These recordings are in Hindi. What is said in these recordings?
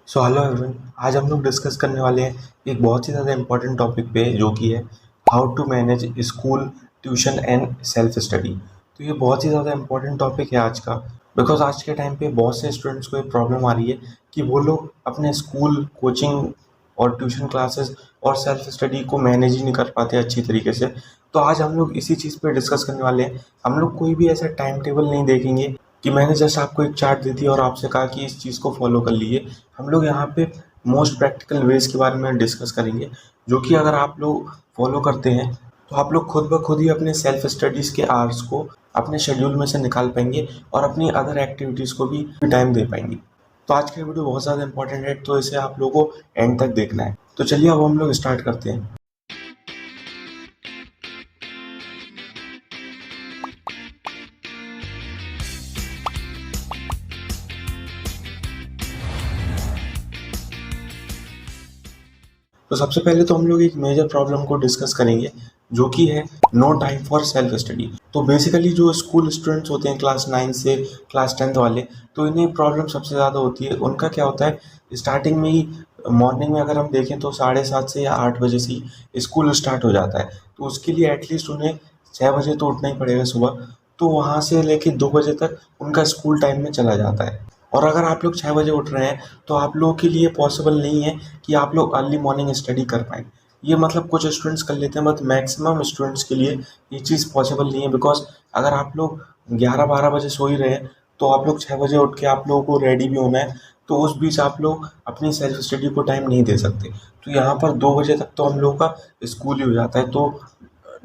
So hello everyone. आज हम लोग डिस्कस करने वाले हैं एक बहुत ही ज़्यादा इम्पोर्टेंट टॉपिक पे, जो कि है how to manage school, tuition and self study. तो ये बहुत ही ज़्यादा इम्पोर्टेंट टॉपिक है आज का, बिकॉज आज के टाइम पे बहुत से स्टूडेंट्स को ये प्रॉब्लम आ रही है कि वो लोग अपने स्कूल, कोचिंग और ट्यूशन क्लासेस और सेल्फ स्टडी को मैनेज ही नहीं कर पाते अच्छी तरीके से। तो आज हम लोग इसी चीज़ पे डिस्कस करने वाले हैं। हम लोग कोई भी ऐसा टाइम टेबल नहीं देखेंगे कि मैंने जस्ट आपको एक चार्ट दे दिया और आपसे कहा कि इस चीज़ को फॉलो कर लीजिए। हम लोग यहाँ पे मोस्ट प्रैक्टिकल वेज के बारे में डिस्कस करेंगे, जो कि अगर आप लोग फॉलो करते हैं तो आप लोग खुद ब खुद ही अपने सेल्फ स्टडीज़ के आवर्स को अपने शेड्यूल में से निकाल पाएंगे और अपनी अदर एक्टिविटीज़ को भी टाइम दे पाएंगे। तो आज का वीडियो बहुत ज़्यादा इंपॉर्टेंट है, तो इसे आप लोगों को एंड तक देखना है। तो चलिए अब हम लोग स्टार्ट करते हैं। तो सबसे पहले तो हम लोग एक मेजर प्रॉब्लम को डिस्कस करेंगे, जो कि है no time for self study. तो बेसिकली जो स्कूल स्टूडेंट्स होते हैं क्लास 9 से क्लास 10th वाले, तो इन्हें प्रॉब्लम सबसे ज़्यादा होती है। उनका क्या होता है, स्टार्टिंग में ही मॉर्निंग में अगर हम देखें तो 7:30 से या 8 बजे से ही स्कूल स्टार्ट हो जाता है। तो उसके लिए एटलीस्ट उन्हें 6 बजे तो उठना ही पड़ेगा सुबह। तो वहाँ से लेके 2 बजे तक उनका स्कूल टाइम में चला जाता है। और अगर आप लोग 6 बजे उठ रहे हैं तो आप लोगों के लिए पॉसिबल नहीं है कि आप लोग अर्ली मॉर्निंग स्टडी कर पाएँ। ये मतलब कुछ स्टूडेंट्स कर लेते हैं, बट मैक्सिमम स्टूडेंट्स के लिए ये चीज़ पॉसिबल नहीं है। बिकॉज अगर आप लोग 11-12 बजे सो ही रहे हैं तो आप लोग 6 बजे उठ के आप लोगों को रेडी भी होना है, तो उस बीच आप लोग अपनी सेल्फ स्टडी को टाइम नहीं दे सकते। तो यहाँ पर 2 बजे तक तो हम लोगों का स्कूल ही हो जाता है। तो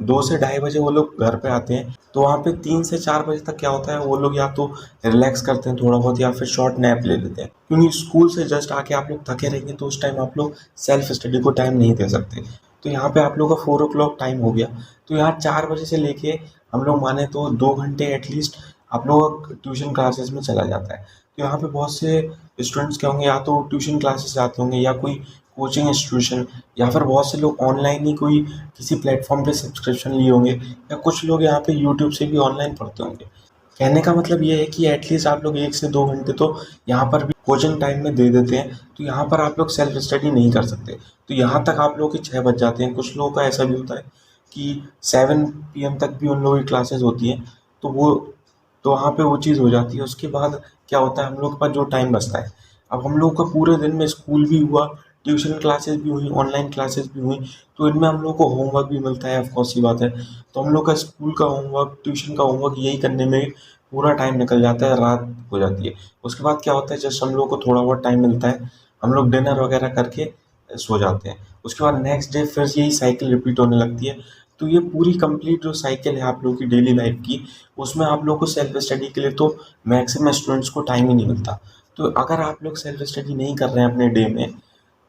2 से ढाई बजे वो लोग घर पे आते हैं। तो वहाँ पे 3 से 4 बजे तक क्या होता है, वो लोग या तो रिलैक्स करते हैं थोड़ा बहुत या फिर शॉर्ट नैप ले लेते हैं, क्योंकि स्कूल से जस्ट आके आप लोग थके रहेंगे तो उस टाइम आप लोग सेल्फ स्टडी को टाइम नहीं दे सकते। तो यहाँ पे आप लोग का 4 o'clock टाइम हो गया। तो यहाँ 4 बजे से लेके हम लोग माने तो 2 घंटे एटलीस्ट आप लोग ट्यूशन क्लासेस में चला जाता है। तो यहाँ पे बहुत से स्टूडेंट्स क्या होंगे, या तो ट्यूशन क्लासेस जाते होंगे या कोई कोचिंग इंस्टीट्यूशन, या फिर बहुत से लोग ऑनलाइन ही कोई किसी प्लेटफॉर्म पे सब्सक्रिप्शन लिए होंगे, या कुछ लोग यहाँ पे यूट्यूब से भी ऑनलाइन पढ़ते होंगे। कहने का मतलब ये है कि एटलीस्ट आप लोग 1 से 2 घंटे तो यहाँ पर भी कोचिंग टाइम में दे देते हैं। तो यहाँ पर आप लोग सेल्फ स्टडी नहीं कर सकते। तो यहाँ तक आप लोगों के 6 बज जाते हैं। कुछ लोगों का ऐसा भी होता है कि 7 PM तक भी उन लोगों की क्लासेस होती हैं। तो वहाँ पे वो चीज़ हो जाती है। उसके बाद क्या होता है, हम लोग के पास जो टाइम बचता है, अब हम लोग का पूरे दिन में स्कूल भी हुआ, ट्यूशन क्लासेस भी हुई, ऑनलाइन क्लासेस भी हुई, तो इनमें हम लोग को होमवर्क भी मिलता है, ऑफ कोर्स सी बात है। तो हम लोग का स्कूल का होमवर्क, ट्यूशन का होमवर्क यही करने में पूरा टाइम निकल जाता है, रात हो जाती है। उसके बाद क्या होता है, जस्ट हम लोग को थोड़ा बहुत टाइम मिलता है, हम लोग डिनर वगैरह करके सो जाते हैं। उसके बाद नेक्स्ट डे फिर यही साइकिल रिपीट होने लगती है। तो ये पूरी कंप्लीट जो साइकिल है आप लोगों की डेली लाइफ की, उसमें आप लोग को सेल्फ स्टडी के लिए तो मैक्सिमम स्टूडेंट्स को टाइम ही नहीं मिलता। तो अगर आप लोग सेल्फ स्टडी नहीं कर रहे हैं अपने डे में,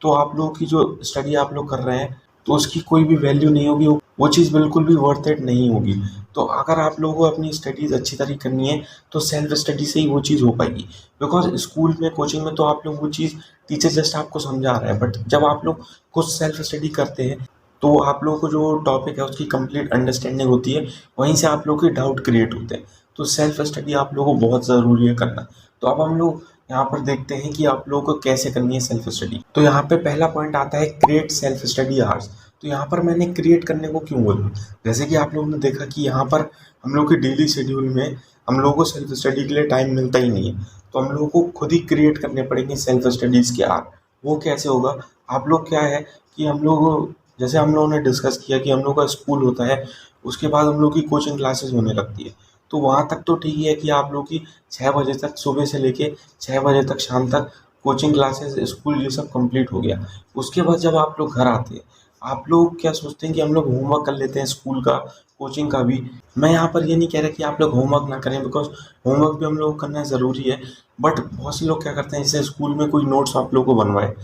तो आप लोगों की जो स्टडी आप लोग कर रहे हैं तो उसकी कोई भी वैल्यू नहीं होगी, वो चीज़ बिल्कुल भी वर्थ इट नहीं होगी। तो अगर आप लोगों को अपनी स्टडीज़ अच्छी तरह करनी है तो सेल्फ स्टडी से ही वो चीज़ हो पाएगी। बिकॉज स्कूल में, कोचिंग में तो आप लोग वो चीज़, टीचर जस्ट आपको समझा रहा है, बट जब आप लोग खुद सेल्फ स्टडी करते हैं तो आप लोगों को जो टॉपिक है उसकी कंप्लीट अंडरस्टैंडिंग होती है, वहीं से आप लोगों के डाउट क्रिएट होते हैं। तो सेल्फ स्टडी आप लोगों को बहुत ज़रूरी है करना। तो अब हम लोग यहाँ पर देखते हैं कि आप लोगों को कैसे करनी है सेल्फ स्टडी। तो यहाँ पे पहला पॉइंट आता है क्रिएट सेल्फ स्टडी आवर्स। तो यहाँ पर मैंने क्रिएट करने को क्यों बोला, जैसे कि आप लोगों ने देखा कि यहाँ पर हम लोग के डेली शेड्यूल में हम लोगों को सेल्फ स्टडी के लिए टाइम मिलता ही नहीं है। तो हम लोगों को खुद ही क्रिएट करने पड़ेंगे सेल्फ स्टडीज़ के आवर। वो कैसे होगा, आप लोग क्या है कि हम लोग, जैसे हम लोगों ने डिस्कस किया कि हम लोग का स्कूल होता है, उसके बाद हम लोग की कोचिंग क्लासेस होने लगती है। तो वहाँ तक तो ठीक है कि आप लोग की 6 बजे तक, सुबह से लेके 6 बजे तक शाम तक कोचिंग क्लासेस, स्कूल ये सब कंप्लीट हो गया। उसके बाद जब आप लोग घर आते हैं, आप लोग क्या सोचते हैं कि हम लोग होमवर्क कर लेते हैं स्कूल का, कोचिंग का भी। मैं यहाँ पर ये नहीं कह रहा कि आप लोग होमवर्क ना करें, बिकॉज होमवर्क भी हम लोग को करना ज़रूरी है। बट बहुत से लोग क्या करते हैं, जैसे स्कूल में कोई नोट्स आप लोग को बनवाए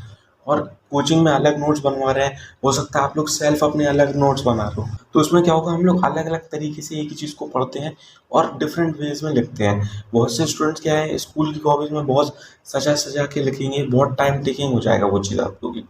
और कोचिंग में अलग नोट्स बनवा रहे हैं, हो सकता है आप लोग सेल्फ अपने अलग नोट्स बना रहे हो। तो उसमें क्या होगा, हम लोग अलग अलग तरीके से एक ही चीज़ को पढ़ते हैं और डिफरेंट वेज में लिखते हैं। बहुत से स्टूडेंट्स क्या है, स्कूल की कॉपीज में बहुत सजा सजा के लिखेंगे, बहुत टाइम टेकिंग हो जाएगा वो चीज़ आप लोगों की,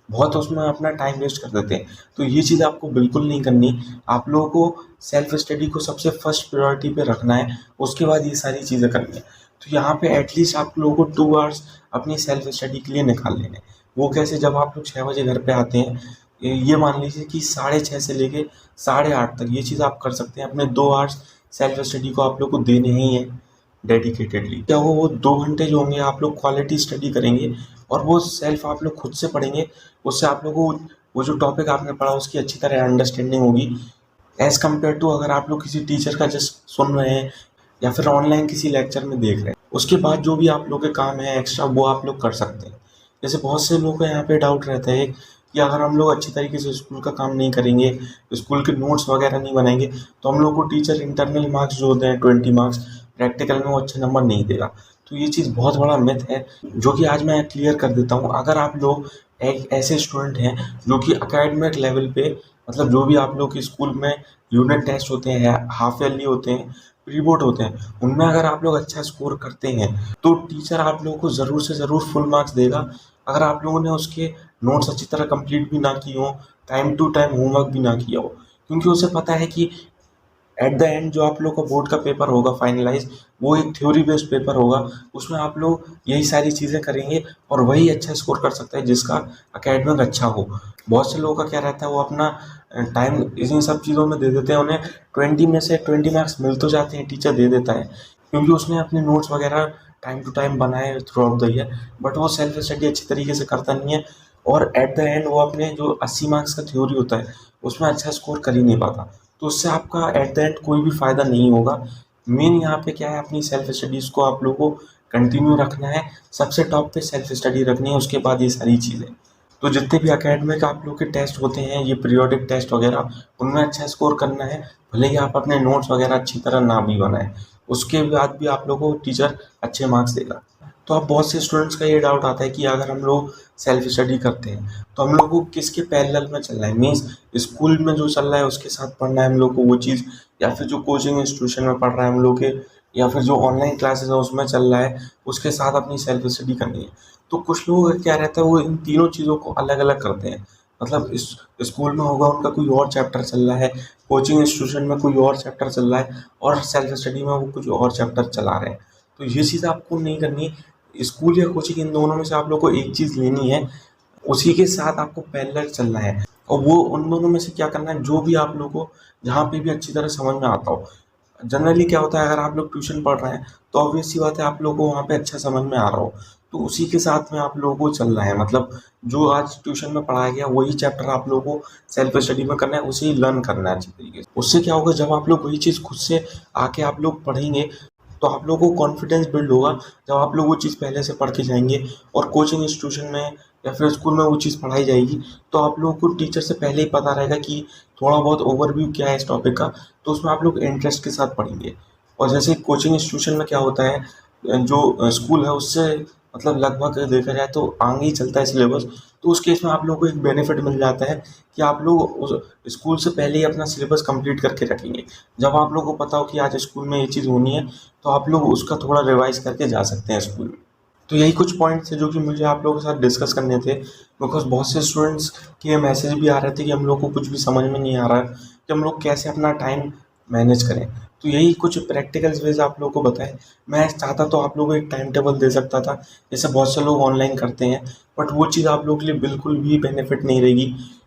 बहुत उसमें अपना टाइम वेस्ट कर देते हैं। तो ये चीज़ आपको बिल्कुल नहीं करनी। आप लोगों को सेल्फ स्टडी को सबसे फर्स्ट प्रायोरिटी पे रखना है, उसके बाद ये सारी चीज़ें करनी है। तो यहाँ पे एटलीस्ट आप लोगों को 2 आवर्स अपनी सेल्फ स्टडी के लिए निकाल लेने हैं। वो कैसे, जब आप लोग 6 बजे घर पे आते हैं, ये मान लीजिए कि 6:30 से लेके 8:30 तक ये चीज़ आप कर सकते हैं। अपने 2 आवर्स सेल्फ स्टडी को आप लोग को देने ही हैं डेडिकेटेडली। क्या वो 2 घंटे जो होंगे आप लोग क्वालिटी स्टडी करेंगे और वो सेल्फ आप लोग खुद से पढ़ेंगे। उससे आप लोगों को वो जो टॉपिक आपने पढ़ा उसकी अच्छी तरह अंडरस्टैंडिंग होगी, एज़ कम्पेयर टू अगर आप लोग किसी टीचर का जस्ट सुन रहे हैं या फिर ऑनलाइन किसी लेक्चर में देख रहे हैं। उसके बाद जो भी आप लोग के काम है एक्स्ट्रा वो आप लोग कर सकते हैं। जैसे बहुत से लोगों का यहाँ पे डाउट रहता है कि अगर हम लोग अच्छी तरीके से स्कूल का काम नहीं करेंगे, स्कूल के नोट्स वगैरह नहीं बनाएंगे, तो हम लोग को टीचर इंटरनल मार्क्स जो होते हैं 20 मार्क्स प्रैक्टिकल में वो अच्छे नंबर नहीं देगा। तो ये चीज़ बहुत बड़ा मिथ है जो कि आज मैं क्लियर कर देता हूँ। अगर आप लोग एक ऐसे स्टूडेंट हैं जो कि एकेडमिक लेवल पे, मतलब जो भी आप लोग के स्कूल में यूनिट टेस्ट होते हैं, हाफ ईयरली होते हैं, प्री बोर्ड होते हैं, उनमें अगर आप लोग अच्छा स्कोर करते हैं तो टीचर आप लोगों को ज़रूर से ज़रूर फुल मार्क्स देगा। अगर आप लोगों ने उसके नोट्स अच्छी तरह कंप्लीट भी ना किए हों, टाइम टू टाइम होमवर्क भी ना किया हो, क्योंकि उसे पता है कि एट द एंड जो आप लोग का बोर्ड का पेपर होगा फाइनलाइज, वो एक थ्योरी बेस्ड पेपर होगा। उसमें आप लोग यही सारी चीज़ें करेंगे और वही अच्छा स्कोर कर सकता है जिसका एकेडमिक अच्छा हो। बहुत से लोगों का क्या रहता है, वो अपना टाइम इन्हीं सब चीज़ों में दे देते हैं। उन्हें 20 में से 20 मार्क्स मिल तो जाते हैं, टीचर दे देता है, क्योंकि उसने अपने नोट्स वगैरह टाइम टू टाइम बनाए through out the year, but वो सेल्फ स्टडी अच्छी तरीके से करता नहीं है और एट द एंड वो अपने जो 80 मार्क्स का थ्योरी होता है उसमें अच्छा स्कोर कर ही नहीं पाता। तो उससे आपका एट द एंड कोई भी फ़ायदा नहीं होगा। मेन यहाँ पे क्या है, अपनी सेल्फ स्टडीज़ को आप लोगों को कंटिन्यू रखना है, सबसे टॉप पे सेल्फ स्टडी रखनी है, उसके बाद ये सारी चीज़ें। तो जितने भी एकेडमिक आप लोग के टेस्ट होते हैं, ये पीरियोडिक टेस्ट वगैरह, उनमें अच्छा स्कोर करना है, भले ही आप अपने नोट्स वगैरह अच्छी तरह ना भी बनाएं, उसके बाद भी आप लोगों को टीचर अच्छे मार्क्स देगा। तो अब बहुत से स्टूडेंट्स का ये डाउट आता है कि अगर हम लोग सेल्फ स्टडी करते हैं तो हम लोग को किसके पैरेलल में चलना है, मीन्स स्कूल में जो चल रहा है उसके साथ पढ़ना है हम लोग को वो चीज़, या फिर जो कोचिंग इंस्टीट्यूशन में पढ़ रहा है हम लोग के, या फिर जो ऑनलाइन क्लासेस है उसमें चल रहा है उसके साथ अपनी सेल्फ स्टडी करनी है। तो कुछ लोगों का क्या रहता है, वो इन तीनों चीज़ों को अलग अलग करते हैं। मतलब इस स्कूल में होगा उनका कोई और चैप्टर चल रहा है, कोचिंग इंस्टीट्यूशन में कोई और चैप्टर चल रहा है, और सेल्फ स्टडी में वो कुछ और चैप्टर चला रहे हैं। तो ये चीज़ आपको नहीं करनी है। स्कूल या कोचिंग इन दोनों में से आप लोग को एक चीज़ लेनी है, उसी के साथ आपको पैरेलल चलना है, और वो उन दोनों में से क्या करना है, जो भी आप लोग को जहाँ पे भी अच्छी तरह समझ में आता हो। जनरली क्या होता है, अगर आप लोग ट्यूशन पढ़ रहे हैं तो ऑब्वियस सी बात है आप लोगों को वहाँ पे अच्छा समझ में आ रहा हो, तो उसी के साथ में आप लोगों को चलना है। मतलब जो आज ट्यूशन में पढ़ाया गया वही चैप्टर आप लोगों को सेल्फ स्टडी में करना है, उसे ही लर्न करना है अच्छी तरीके से। उससे क्या होगा, जब आप लोग वही चीज़ खुद से आके आप लोग पढ़ेंगे तो आप लोगों को कॉन्फिडेंस बिल्ड होगा। जब आप लोग वो चीज़ पहले से पढ़ के जाएंगे और कोचिंग इंस्टीट्यूशन में या फिर स्कूल में वो चीज़ पढ़ाई जाएगी, तो आप लोगों को टीचर से पहले ही पता रहेगा कि थोड़ा बहुत ओवरव्यू क्या है इस टॉपिक का, तो उसमें आप लोग इंटरेस्ट के साथ पढ़ेंगे। और जैसे कोचिंग इंस्टीट्यूशन में क्या होता है, जो स्कूल है उससे मतलब लगभग देखा जाए तो आगे ही चलता है सिलेबस, तो उस केस में आप लोगों को एक बेनिफिट मिल जाता है कि आप लोग उस स्कूल से पहले ही अपना सिलेबस कंप्लीट करके रखेंगे। जब आप लोगों को पता हो कि आज स्कूल में ये चीज़ होनी है, तो आप लोग उसका थोड़ा रिवाइज करके जा सकते हैं स्कूल में। तो यही कुछ पॉइंट्स थे जो कि मुझे आप लोगों के साथ डिस्कस करने थे, बिकॉज बहुत से स्टूडेंट्स के मैसेज भी आ रहे थे कि हम लोग को कुछ भी समझ में नहीं आ रहा है कि हम लोग कैसे अपना टाइम मैनेज करें। तो यही कुछ प्रैक्टिकल वेज आप लोगों को बताएं। मैं चाहता तो आप लोगों को एक टाइम टेबल दे सकता था, जैसे बहुत से लोग ऑनलाइन करते हैं, बट वो चीज़ आप लोगों के लिए बिल्कुल भी बेनिफिट नहीं रहेगी,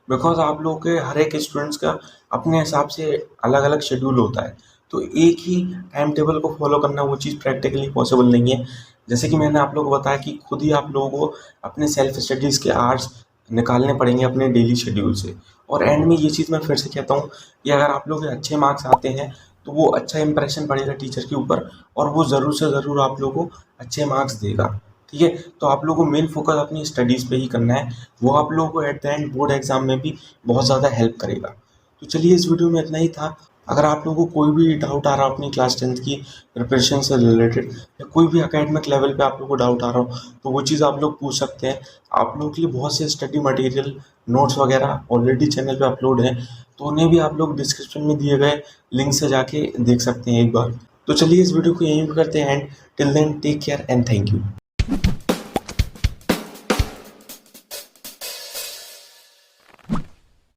बिकॉज आप लोगों के हर एक स्टूडेंट्स का अपने हिसाब से अलग अलग शेड्यूल होता है। तो एक ही टाइम टेबल को फॉलो करना वो चीज़ प्रैक्टिकली पॉसिबल नहीं है। जैसे कि मैंने आप लोगों को बताया कि खुद ही आप लोगों को अपने सेल्फ स्टडीज़ के आवर्स निकालने पड़ेंगे अपने डेली शेड्यूल से। और एंड में ये चीज़ मैं फिर से कहता हूँ कि अगर आप लोग के अच्छे मार्क्स आते हैं तो वो अच्छा इंप्रेशन पड़ेगा टीचर के ऊपर, और वो ज़रूर से ज़रूर आप लोगों को अच्छे मार्क्स देगा। ठीक है, तो आप लोगों को मेन फोकस अपनी स्टडीज़ पे ही करना है, वो आप लोगों को at the end board exam में भी बहुत ज़्यादा हेल्प करेगा। तो चलिए, इस वीडियो में इतना ही था। अगर आप लोगों को कोई भी डाउट आ रहा हो अपनी क्लास 10th की प्रिपरेशन से रिलेटेड, या कोई भी एकेडमिक लेवल पे आप लोगों को डाउट आ रहा हो, तो वो चीज़ आप लोग पूछ सकते हैं। आप लोगों के लिए बहुत से स्टडी मटेरियल, नोट्स वगैरह ऑलरेडी चैनल पे अपलोड हैं, तो उन्हें भी आप लोग डिस्क्रिप्शन में दिए गए लिंक से जाके देख सकते हैं एक बार। तो चलिए, इस वीडियो को यहीं पे करते हैं and till then take care and thank you.